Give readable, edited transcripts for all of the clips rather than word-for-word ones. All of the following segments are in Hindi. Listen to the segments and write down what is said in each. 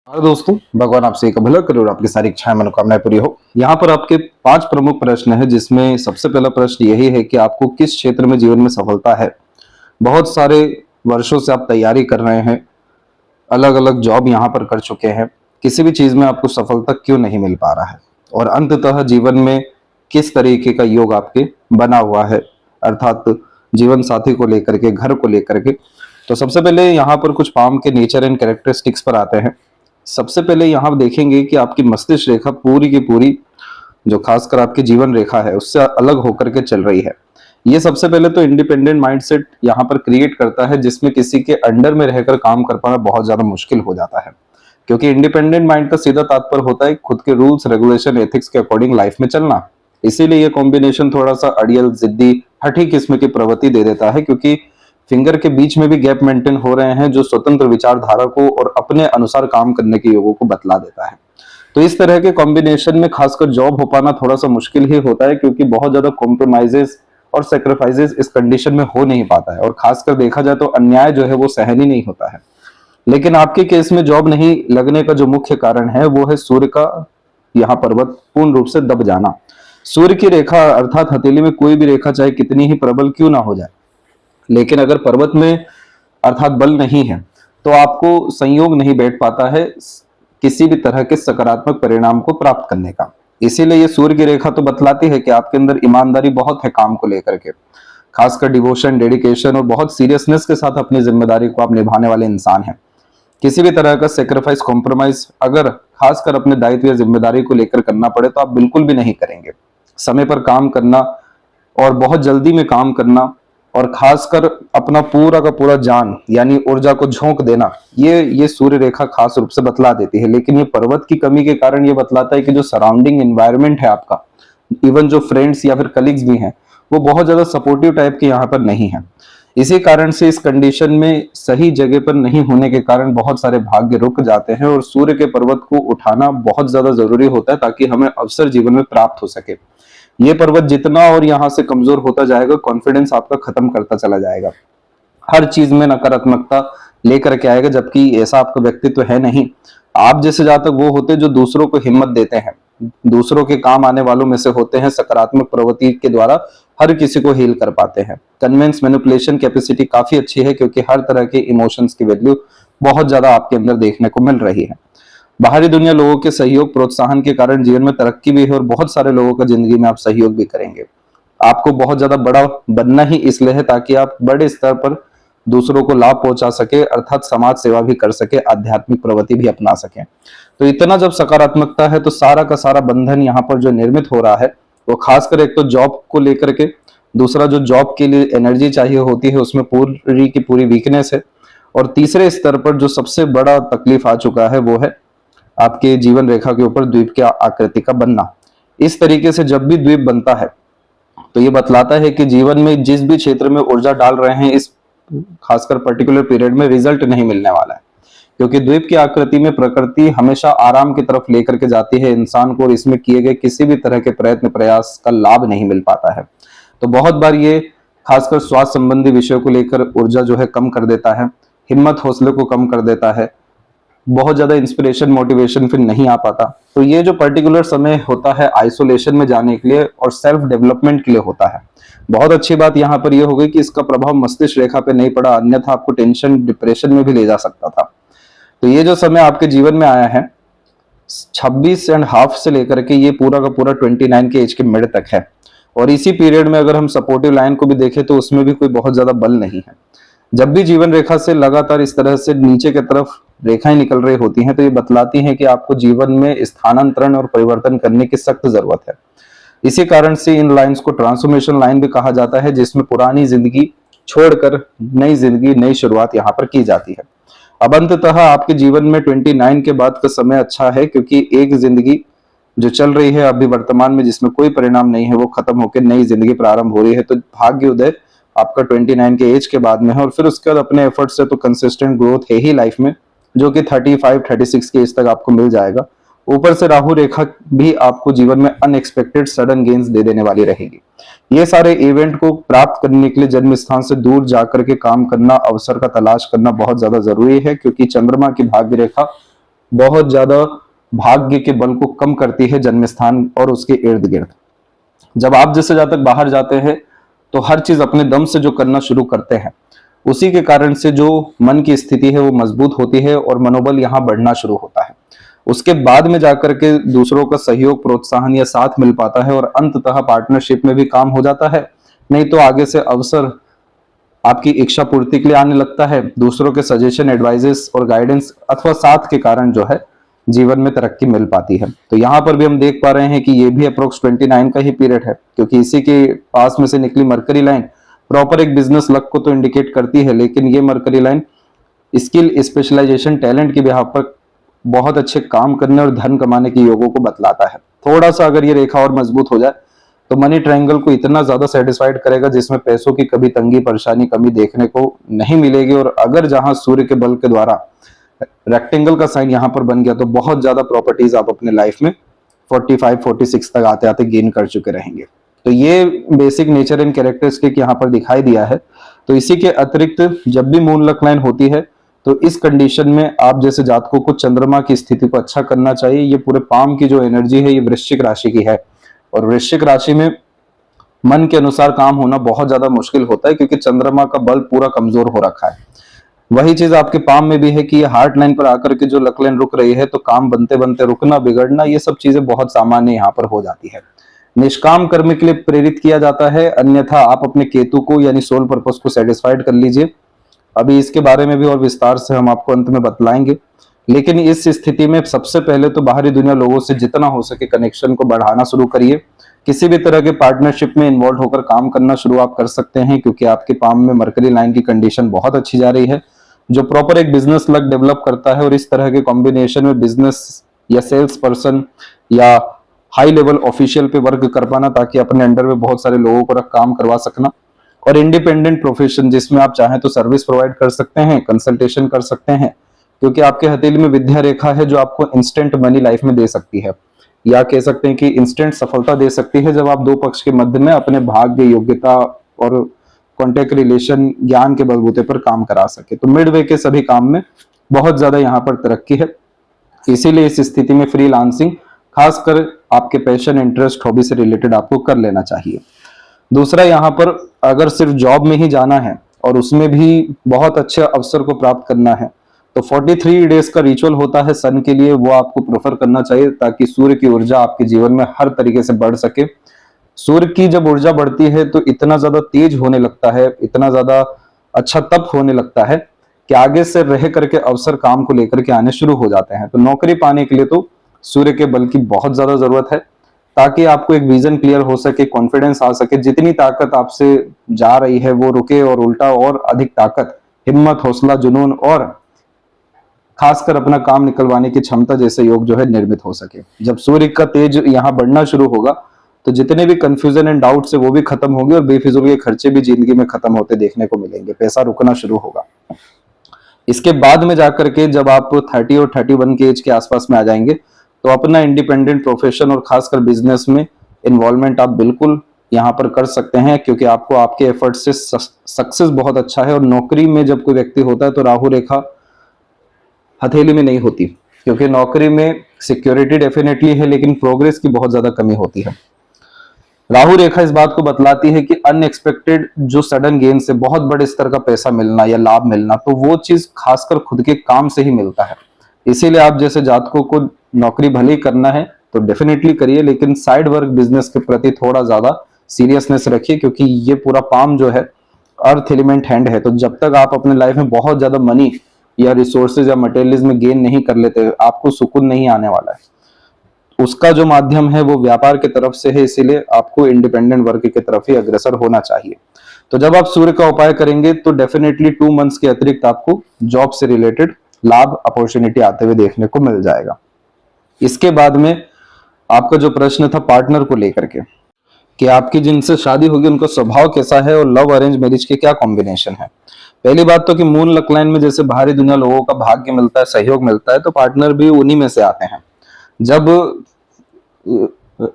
हेलो दोस्तों, भगवान आपसे एक भला करे और आपकी सारी इच्छाएं मनोकामनाएं पूरी हो। यहाँ पर आपके 5 प्रमुख प्रश्न हैं, जिसमें सबसे पहला प्रश्न यही है कि आपको किस क्षेत्र में जीवन में सफलता है। बहुत सारे वर्षों से आप तैयारी कर रहे हैं, अलग अलग जॉब यहाँ पर कर चुके हैं, किसी भी चीज में आपको सफलता क्यों नहीं मिल पा रहा है और अंततः जीवन में किस तरीके का योग आपके बना हुआ है, अर्थात जीवन साथी को लेकर के, घर को लेकर के। तो सबसे पहले यहाँ पर कुछ पाम के नेचर एंड कैरेक्टरिस्टिक्स पर आते हैं। सबसे पहले यहाँ देखेंगे कि आपकी मस्तिष्क रेखा पूरी की पूरी, जो खासकर आपकी जीवन रेखा है, उससे अलग होकर के चल रही है। ये सबसे पहले तो इंडिपेंडेंट माइंडसेट यहाँ पर क्रिएट करता है, जिसमें किसी के अंडर में रहकर काम कर पाना बहुत ज्यादा मुश्किल हो जाता है, क्योंकि इंडिपेंडेंट माइंड का सीधा तात्पर्य होता है खुद के रूल्स रेगुलेशन एथिक्स के अकॉर्डिंग लाइफ में चलना। इसीलिए ये कॉम्बिनेशन थोड़ा सा अड़ियल, जिद्दी, हठी किस्म की प्रवृत्ति दे देता है, क्योंकि फिंगर के बीच में भी गैप मेंटेन हो रहे हैं, जो स्वतंत्र विचारधारा को और अपने अनुसार काम करने के योगों को बतला देता है। तो इस तरह के कॉम्बिनेशन में खासकर जॉब हो पाना थोड़ा सा मुश्किल ही होता है, क्योंकि बहुत ज्यादा कॉम्प्रोमाइजेस और सेक्रीफाइसेस इस कंडीशन में हो नहीं पाता है, और खासकर देखा जाए तो अन्याय जो है वो सहन ही नहीं होता है। लेकिन आपके केस में जॉब नहीं लगने का जो मुख्य कारण है वो है सूर्य का यहाँ पर्वत पूर्ण रूप से दब जाना। सूर्य की रेखा अर्थात हथेली में कोई भी रेखा चाहे कितनी ही प्रबल क्यों ना हो जाए, लेकिन अगर पर्वत में अर्थात बल नहीं है तो आपको संयोग नहीं बैठ पाता है किसी भी तरह के सकारात्मक परिणाम को प्राप्त करने का। इसीलिए ये सूर्य की रेखा तो बतलाती है कि आपके अंदर ईमानदारी बहुत है काम को लेकर के, खासकर डिवोशन, डेडिकेशन और बहुत सीरियसनेस के साथ अपनी जिम्मेदारी को आप निभाने वाले इंसान हैं। किसी भी तरह का सेक्रीफाइस, कॉम्प्रोमाइज अगर खासकर अपने दायित्व या जिम्मेदारी को लेकर करना पड़े तो आप बिल्कुल भी नहीं करेंगे। समय पर काम करना और बहुत जल्दी में काम करना और खासकर अपना पूरा का पूरा जान यानी ऊर्जा को झोंक देना, ये सूर्य रेखा खास रूप से बतला देती है। लेकिन ये पर्वत की कमी के कारण ये बतलाता है कि जो सराउंडिंग एनवायरनमेंट है आपका, इवन जो फ्रेंड्स या फिर कलीग्स भी हैं, वो बहुत ज्यादा सपोर्टिव टाइप के यहाँ पर नहीं है। इसी कारण से इस कंडीशन में सही जगह पर नहीं होने के कारण बहुत सारे भाग्य रुक जाते हैं, और सूर्य के पर्वत को उठाना बहुत ज्यादा जरूरी होता है ताकि हमें अवसर जीवन में प्राप्त हो सके। ये पर्वत जितना और यहाँ से कमजोर होता जाएगा, कॉन्फिडेंस आपका खत्म करता चला जाएगा, हर चीज में नकारात्मकता लेकर के आएगा, जबकि ऐसा आपका व्यक्तित्व है नहीं। आप जैसे जातक वो होते जो दूसरों को हिम्मत देते हैं, दूसरों के काम आने वालों में से होते हैं, सकारात्मक प्रवृत्ति के द्वारा हर किसी को हील कर पाते हैं। कन्विंस मैनिपुलेशन कैपेसिटी काफी अच्छी है, क्योंकि हर तरह के इमोशंस की वैल्यू बहुत ज्यादा आपके अंदर देखने को मिल रही है। बाहरी दुनिया लोगों के सहयोग प्रोत्साहन के कारण जीवन में तरक्की भी है, और बहुत सारे लोगों का जिंदगी में आप सहयोग भी करेंगे। आपको बहुत ज्यादा बड़ा बनना ही इसलिए है ताकि आप बड़े स्तर पर दूसरों को लाभ पहुंचा सके, अर्थात समाज सेवा भी कर सके, आध्यात्मिक प्रवृत्ति भी अपना सके। तो इतना जब सकारात्मकता है तो सारा का सारा बंधन यहाँ पर जो निर्मित हो रहा है वो खासकर एक तो जॉब को लेकर के, दूसरा जो जॉब के लिए एनर्जी चाहिए होती है उसमें पूरी की पूरी वीकनेस है, और तीसरे स्तर पर जो सबसे बड़ा तकलीफ आ चुका है वो है आपके जीवन रेखा के ऊपर द्वीप की आकृति का बनना। इस तरीके से जब भी द्वीप बनता है तो ये बतलाता है कि जीवन में जिस भी क्षेत्र में ऊर्जा डाल रहे हैं, इस खासकर पर्टिकुलर पीरियड में रिजल्ट नहीं मिलने वाला है, क्योंकि द्वीप की आकृति में प्रकृति हमेशा आराम की तरफ लेकर के जाती है इंसान को, और इसमें किए गए किसी भी तरह के प्रयत्न प्रयास का लाभ नहीं मिल पाता है। तो बहुत बार ये खासकर स्वास्थ्य संबंधी विषयों को लेकर ऊर्जा जो है कम कर देता है, हिम्मत हौसले को कम कर देता है, बहुत ज्यादा इंस्पिरेशन मोटिवेशन फिर नहीं आ पाता। तो ये जो पर्टिकुलर समय होता है आइसोलेशन में जाने के लिए और सेल्फ डेवलपमेंट के लिए होता है। बहुत अच्छी बात यहाँ पर यह हो गई कि इसका प्रभाव मस्तिष्क रेखा पे नहीं पड़ा, अन्यथा आपको टेंशन डिप्रेशन में भी ले जा सकता था। तो ये जो समय आपके जीवन में आया है 26.5 से लेकर के ये पूरा का पूरा 29 के एज के मिड तक है, और इसी पीरियड में अगर हम सपोर्टिव लाइन को भी देखें तो उसमें भी कोई बहुत ज्यादा बल नहीं है। जब भी जीवन रेखा से लगातार इस तरह से नीचे की तरफ रेखाएं निकल रही होती हैं तो ये बतलाती हैं कि आपको जीवन में स्थानांतरण और परिवर्तन करने की सख्त जरूरत है। इसी कारण से इन लाइंस को ट्रांसफॉर्मेशन लाइन भी कहा जाता है, जिसमें पुरानी जिंदगी छोड़कर नई जिंदगी, नई शुरुआत यहाँ पर की जाती है। अब अंततः आपके जीवन में 29 के बाद का समय अच्छा है, क्योंकि एक जिंदगी जो चल रही है अभी वर्तमान में जिसमें कोई परिणाम नहीं है वो खत्म होकर नई जिंदगी प्रारंभ हो रही है। तो भाग्य उदय आपका 29 के एज के बाद में है, और फिर उसके बाद अपने एफर्ट से तो कंसिस्टेंट ग्रोथ है ही लाइफ में, जो कि 35-36 के एज तक आपको मिल जाएगा। ऊपर से राहु रेखा भी आपको जीवन में अनएक्सपेक्टेड सडन गेन्स दे देने वाली रहेगी। ये सारे इवेंट को प्राप्त करने के लिए जन्म स्थान से दूर जाकर के काम करना, अवसर का तलाश करना बहुत ज्यादा जरूरी है, क्योंकि चंद्रमा की भाग्य रेखा बहुत ज्यादा भाग्य के बल को कम करती है जन्म स्थान और उसके इर्द गिर्द। जब आप जैसे जातक बाहर जाते हैं तो हर चीज अपने दम से जो करना शुरू करते हैं, उसी के कारण से जो मन की स्थिति है वो मजबूत होती है और मनोबल यहाँ बढ़ना शुरू होता है। उसके बाद में जाकर के दूसरों का सहयोग, प्रोत्साहन या साथ मिल पाता है और अंततः पार्टनरशिप में भी काम हो जाता है। नहीं तो आगे से अवसर आपकी इच्छा पूर्ति के लिए आने लगता है। दूसरों के सजेशन, एडवाइजेस और गाइडेंस अथवा साथ के कारण जो है जीवन में तरक्की मिल पाती है। तो यहाँ पर भी हम देख पा रहे हैं कि ये भी अप्रोक्स 29 का ही पीरियड है, क्योंकि इसी के पास में से निकली मरकरी लाइन प्रॉपर एक बिजनेस लक को तो इंडिकेट करती है, लेकिन ये mercury line skill, specialisation, talent की बिहाफ पर बहुत अच्छे काम करने और धन कमाने के योगों को बतलाता है। थोड़ा सा अगर ये रेखा और मजबूत हो जाए तो मनी ट्रायंगल को इतना ज्यादा सेटिस्फाइड करेगा जिसमें पैसों की कभी तंगी, परेशानी, कमी देखने को नहीं मिलेगी। और अगर जहां सूर्य के बल के द्वारा रेक्टेंगल का साइन यहाँ पर बन गया तो बहुत ज्यादा प्रॉपर्टीज आप अपने लाइफ में 45-46 तक आते आते गेन कर चुके रहेंगे। तो ये बेसिक नेचर एंड कैरेक्टरिस्टिक यहाँ पर दिखाई दिया है। तो इसी के अतिरिक्त जब भी मून लक लाइन होती है तो इस कंडीशन में आप जैसे जातकों को चंद्रमा की स्थिति को अच्छा करना चाहिए। ये पूरे पाम की जो एनर्जी है ये वृश्चिक राशि की है, और वृश्चिक राशि में मन के अनुसार काम होना बहुत ज्यादा मुश्किल होता है, क्योंकि चंद्रमा का बल पूरा कमजोर हो रखा है। वही चीज आपके पाम में भी है कि ये हार्ट लाइन पर आकर के जो लक लाइन रुक रही है, तो काम बनते बनते रुकना, बिगड़ना, ये सब चीजें बहुत सामान्य यहाँ पर हो जाती है। निष्काम कर्म के लिए प्रेरित किया जाता है, अन्यथा आप अपने केतु को यानी सोल पर्पस को सेटिस्फाइड कर लीजिए। अभी इसके बारे में भी और विस्तार से हम आपको अंत में बतलाएंगे, लेकिन इस स्थिति में सबसे पहले तो बाहरी दुनिया लोगों से जितना हो सके कनेक्शन को बढ़ाना शुरू करिए। किसी भी तरह के पार्टनरशिप में इन्वॉल्व होकर काम करना शुरू आप कर सकते हैं, क्योंकि आपके पाम में मरकरी लाइन की कंडीशन बहुत अच्छी जा रही है, जो प्रॉपर एक बिजनेस लक डेवलप करता है। और इस तरह के कॉम्बिनेशन में बिजनेस या सेल्स पर्सन या हाई लेवल ऑफिशियल पे वर्क कर पाना, ताकि अपने अंडर में बहुत सारे लोगों को रख काम करवा सकना। और इंडिपेंडेंट प्रोफेशन जिसमें आप चाहें तो सर्विस प्रोवाइड कर सकते हैं, कंसल्टेशन कर सकते हैं, क्योंकि आपके हथेली में विद्या रेखा है जो आपको इंस्टेंट मनी लाइफ में दे सकती है, या कह सकते हैं कि इंस्टेंट सफलता दे सकती है जब आप दो पक्ष के मध्य में अपने भाग्य, योग्यता और कॉन्टेक्ट, रिलेशन, ज्ञान के बलबूते पर काम करा सके। तो मिडवे के सभी काम में बहुत ज्यादा यहाँ पर तरक्की है। इसीलिए इस स्थिति में फ्रीलांसिंग, खासकर आपके पैशन, इंटरेस्ट, हॉबी से रिलेटेड आपको कर लेना चाहिए। दूसरा, यहाँ पर अगर सिर्फ जॉब में ही जाना है और उसमें भी बहुत अच्छे अवसर को प्राप्त करना है, तो 43 डेज का रिचुअल होता है सन के लिए, वो आपको प्रेफर करना चाहिए, ताकि सूर्य की ऊर्जा आपके जीवन में हर तरीके से बढ़ सके। सूर्य की जब ऊर्जा बढ़ती है तो इतना ज्यादा तेज होने लगता है, इतना ज्यादा अच्छा तप होने लगता है कि आगे से रह करके अवसर काम को लेकर के आने शुरू हो जाते हैं। तो नौकरी पाने के लिए तो सूर्य के बल की बहुत ज्यादा जरूरत है, ताकि आपको एक विजन क्लियर हो सके, कॉन्फिडेंस आ सके, जितनी ताकत आपसे जा रही है वो रुके और उल्टा और अधिक ताकत, हिम्मत, हौसला, जुनून और खासकर अपना काम निकलवाने की क्षमता जैसे योग जो है निर्मित हो सके। जब सूर्य का तेज यहाँ बढ़ना शुरू होगा तो जितने भी कंफ्यूजन एंड डाउट्स है वो भी खत्म होंगे और बेफिजूल के खर्चे भी जिंदगी में खत्म होते देखने को मिलेंगे, पैसा रुकना शुरू होगा। इसके बाद में जाकर के जब आप 30 और 31 के एज के आसपास में आ जाएंगे तो अपना इंडिपेंडेंट प्रोफेशन और खासकर बिजनेस में इन्वॉल्वमेंट आप बिल्कुल यहाँ पर कर सकते हैं, क्योंकि आपको आपके एफर्ट से सक्सेस बहुत अच्छा है। और नौकरी में जब कोई व्यक्ति होता है तो राहु रेखा हथेली में नहीं होती, क्योंकि नौकरी में सिक्योरिटी डेफिनेटली है लेकिन प्रोग्रेस की बहुत ज्यादा कमी होती है। राहु रेखा इस बात को बतलाती है कि अनएक्सपेक्टेड जो सडन गेन से बहुत बड़े स्तर का पैसा मिलना या लाभ मिलना, तो वो चीज खासकर खुद के काम से ही मिलता है। इसीलिए आप जैसे जातकों को नौकरी भले ही करना है तो डेफिनेटली करिए, लेकिन साइड वर्क बिजनेस के प्रति थोड़ा ज्यादा सीरियसनेस रखिए, क्योंकि ये पूरा पाम जो है अर्थ एलिमेंट हैंड है। तो जब तक आप अपने लाइफ में बहुत ज्यादा मनी या रिसोर्सेज या मटेरियलिज्म गेन नहीं कर लेते, आपको सुकून नहीं आने वाला है। उसका जो माध्यम है वो व्यापार की तरफ से है, इसीलिए आपको इंडिपेंडेंट वर्क की तरफ ही अग्रसर होना चाहिए। तो जब आप सूर्य का उपाय करेंगे तो डेफिनेटली 2 मंथ्स के अतिरिक्त आपको जॉब से रिलेटेड लाभ, अपॉर्चुनिटी आते हुए देखने को मिल जाएगा। इसके बाद में आपका जो प्रश्न था पार्टनर को लेकर के, कि आपकी जिनसे शादी होगी उनका स्वभाव कैसा है और लव अरेंज मैरिज के क्या कॉम्बिनेशन है। पहली बात तो कि मून लक लाइन में जैसे बाहरी दुनिया लोगों का भाग्य मिलता है, सहयोग मिलता है, तो पार्टनर भी उन्हीं में से आते हैं। जब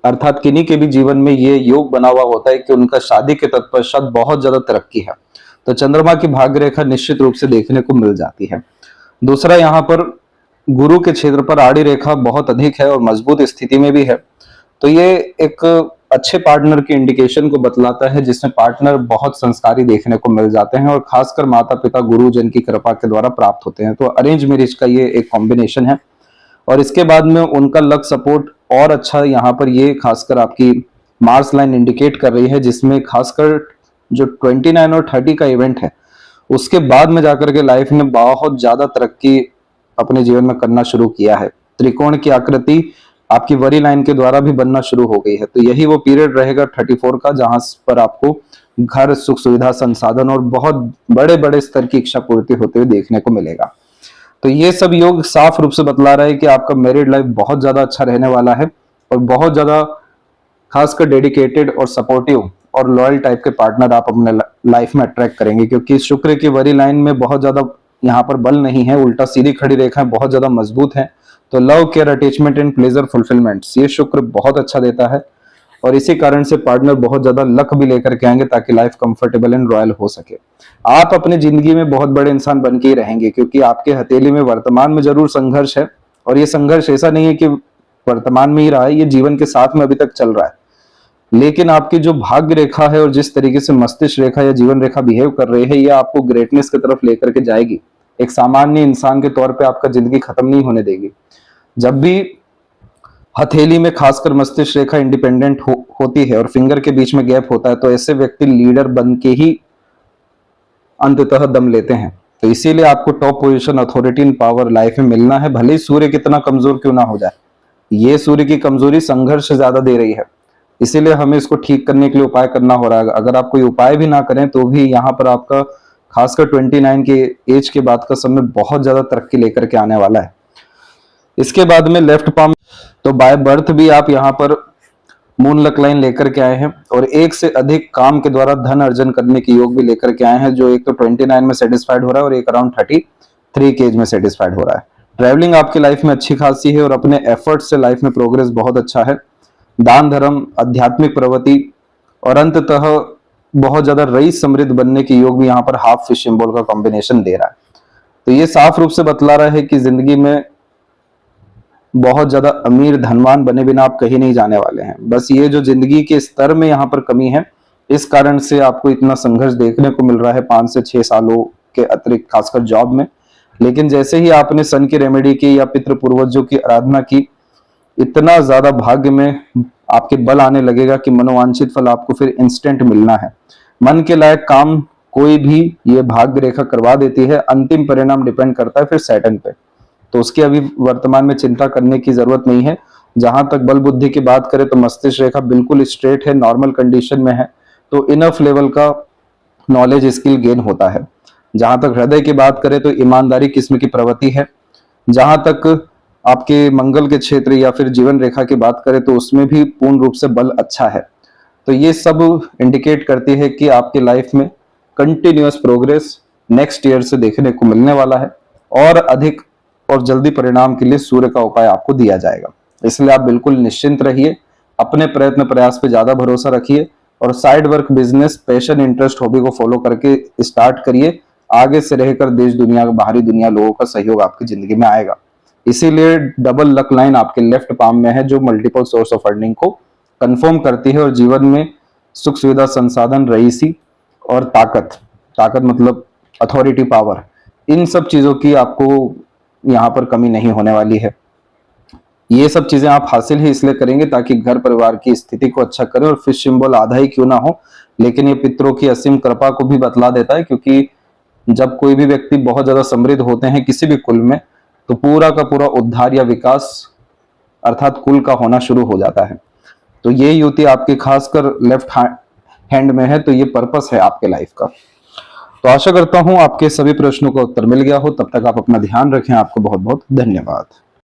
अर्थात किन्हीं के भी जीवन में ये योग बना हुआ होता है कि उनका शादी के तत्पश्चात बहुत ज्यादा तरक्की है, तो चंद्रमा की भाग्य रेखा निश्चित रूप से देखने को मिल जाती है। दूसरा, यहाँ पर गुरु के क्षेत्र पर आड़ी रेखा बहुत अधिक है और मजबूत स्थिति में भी है, तो ये एक अच्छे पार्टनर की इंडिकेशन को बतलाता है, जिसमें पार्टनर बहुत संस्कारी देखने को मिल जाते हैं और खासकर माता पिता गुरुजन की कृपा के द्वारा प्राप्त होते हैं। तो अरेंज मैरिज का ये एक कॉम्बिनेशन है। और इसके बाद में उनका लक सपोर्ट और अच्छा यहाँ पर ये खासकर आपकी मार्स लाइन इंडिकेट कर रही है, जिसमें खासकर जो 29 और 30 का इवेंट है उसके बाद में जाकर के लाइफ में बहुत ज्यादा तरक्की अपने जीवन में करना शुरू किया है। त्रिकोण की आकृति आपकी वरी लाइन के द्वारा भी बनना शुरू हो गई है। तो यही वो पीरियड रहेगा 34 का, जहां पर आपको घर, सुख सुविधा, संसाधन और बहुत बड़े बड़े स्तर की इच्छा पूर्ति होते हुए देखने को मिलेगा। तो ये सब योग साफ रूप से बतला रहा है कि आपका मैरिड लाइफ बहुत ज्यादा अच्छा रहने वाला है और बहुत ज्यादा खासकर डेडिकेटेड और सपोर्टिव और लॉयल टाइप के पार्टनर आप अपने लाइफ में अट्रैक्ट करेंगे, क्योंकि शुक्र की वरी लाइन में बहुत ज्यादा यहाँ पर बल नहीं है, उल्टा सीधी खड़ी रेखाएं बहुत ज्यादा मजबूत हैं। तो love, care, attachment and pleasure fulfilment ये शुक्र बहुत अच्छा देता है और इसी कारण से पार्टनर बहुत ज्यादा लक भी लेकर के आएंगे ताकि लाइफ कंफर्टेबल एंड रॉयल हो सके। आप अपनी जिंदगी में बहुत बड़े इंसान बन के ही रहेंगे, क्योंकि आपके हथेली में वर्तमान में जरूर संघर्ष है और ये संघर्ष ऐसा नहीं है कि वर्तमान में ही रहा है, ये जीवन के साथ में अभी तक चल रहा है। लेकिन आपकी जो भाग्य रेखा है और जिस तरीके से मस्तिष्क रेखा या जीवन रेखा बिहेव कर रही है, ये आपको ग्रेटनेस की तरफ लेकर के जाएगी। एक सामान्य इंसान के तौर पे आपका जिंदगी खत्म नहीं होने देगी। जब भी हथेली में खासकर मस्तिष्क रेखा इंडिपेंडेंट होती है और फिंगर के बीच में गैप होता है, तो ऐसे व्यक्ति लीडर बन के ही अंततः दम लेते हैं। तो इसीलिए आपको top position, authority and power life में मिलना है, भले ही सूर्य कितना कमजोर क्यों ना हो जाए। ये सूर्य की कमजोरी संघर्ष ज्यादा दे रही है, इसीलिए हमें इसको ठीक करने के लिए उपाय करना हो रहा है। अगर आप कोई उपाय भी ना करें तो भी यहाँ पर आपका खासकर 29 के एज के बाद का समय बहुत ज्यादा तरक्की लेकर के आने वाला है। इसके बाद में लेफ्ट पाम, तो बाय बर्थ भी आप यहाँ पर मून लक लाइन लेकर के आए हैं और एक से अधिक काम के द्वारा धन अर्जन करने की योग भी लेकर के आए हैं, जो एक तो 29 में सेटिस्फाइड हो रहा है और एक अराउंड 33 के एज में सेटिस्फाइड हो रहा है। ट्रैवलिंग आपकी लाइफ में अच्छी खासी है और अपने एफर्ट से लाइफ में प्रोग्रेस बहुत अच्छा है। दान धर्म, आध्यात्मिक प्रवृत्ति और अंततः बहुत ज्यादा रईस समृद्ध बनने की योग भी यहाँ पर हाफ फिश सिंबल का कॉम्बिनेशन दे रहा है। तो ये साफ रूप से बतला रहा है कि जिंदगी में बहुत ज्यादा अमीर धनवान बने बिना आप कहीं नहीं जाने वाले हैं। बस ये जो जिंदगी के स्तर में यहाँ पर कमी है, इस कारण से आपको इतना संघर्ष देखने को मिल रहा है 5 से 6 सालों के अतिरिक्त, खासकर जॉब में। लेकिन जैसे ही आपने सन की रेमेडी की या पितृ पूर्वजों की आराधना की, इतना ज्यादा भाग्य में आपके बल आने लगेगा कि मनोवांछित फल आपको फिर इंस्टेंट मिलना है। मन के लायक काम कोई भी ये भाग्य रेखा करवा देती है, अंतिम परिणाम डिपेंड करता है फिर सैटर्न पे। तो उसकी अभी वर्तमान में चिंता करने की जरूरत नहीं है। जहां तक बल बुद्धि की बात करें तो मस्तिष्क रेखा बिल्कुल स्ट्रेट है, नॉर्मल कंडीशन में है, तो इनफ लेवल का नॉलेज स्किल गेन होता है। जहां तक हृदय की बात करें तो ईमानदारी किस्म की प्रवृत्ति है। जहां तक आपके मंगल के क्षेत्र या फिर जीवन रेखा की बात करें तो उसमें भी पूर्ण रूप से बल अच्छा है। तो ये सब इंडिकेट करती है कि आपकी लाइफ में कंटिन्यूअस प्रोग्रेस नेक्स्ट ईयर से देखने को मिलने वाला है और अधिक और जल्दी परिणाम के लिए सूर्य का उपाय आपको दिया जाएगा। इसलिए आप बिल्कुल निश्चिंत रहिए, अपने प्रयत्न प्रयास पे ज्यादा भरोसा रखिए और side work, business, passion, interest, hobby को फॉलो करके स्टार्ट करिए। आगे से रहकर देश दुनिया, बाहरी दुनिया, लोगों का सहयोग आपकी जिंदगी में आएगा। इसीलिए डबल लक लाइन आपके लेफ्ट पाम में है, जो मल्टीपल सोर्स ऑफ अर्निंग को कंफर्म करती है और जीवन में सुख सुविधा, संसाधन, रईसी और ताकत मतलब अथॉरिटी, पावर, इन सब चीजों की आपको यहाँ पर कमी नहीं होने वाली है। ये सब चीजें आप हासिल ही इसलिए करेंगे ताकि घर परिवार की स्थिति को अच्छा करें। और फिश सिंबल आधा ही क्यों ना हो, लेकिन ये पितरों की असीम कृपा को भी बतला देता है, क्योंकि जब कोई भी व्यक्ति बहुत ज्यादा समृद्ध होते हैं किसी भी कुल में, तो पूरा का पूरा उद्धार या विकास अर्थात कुल का होना शुरू हो जाता है। तो ये युति आपके खासकर लेफ्ट हैंड में है, तो ये पर्पस है आपके लाइफ का। तो आशा करता हूं आपके सभी प्रश्नों का उत्तर मिल गया हो। तब तक आप अपना ध्यान रखें। आपको बहुत बहुत धन्यवाद।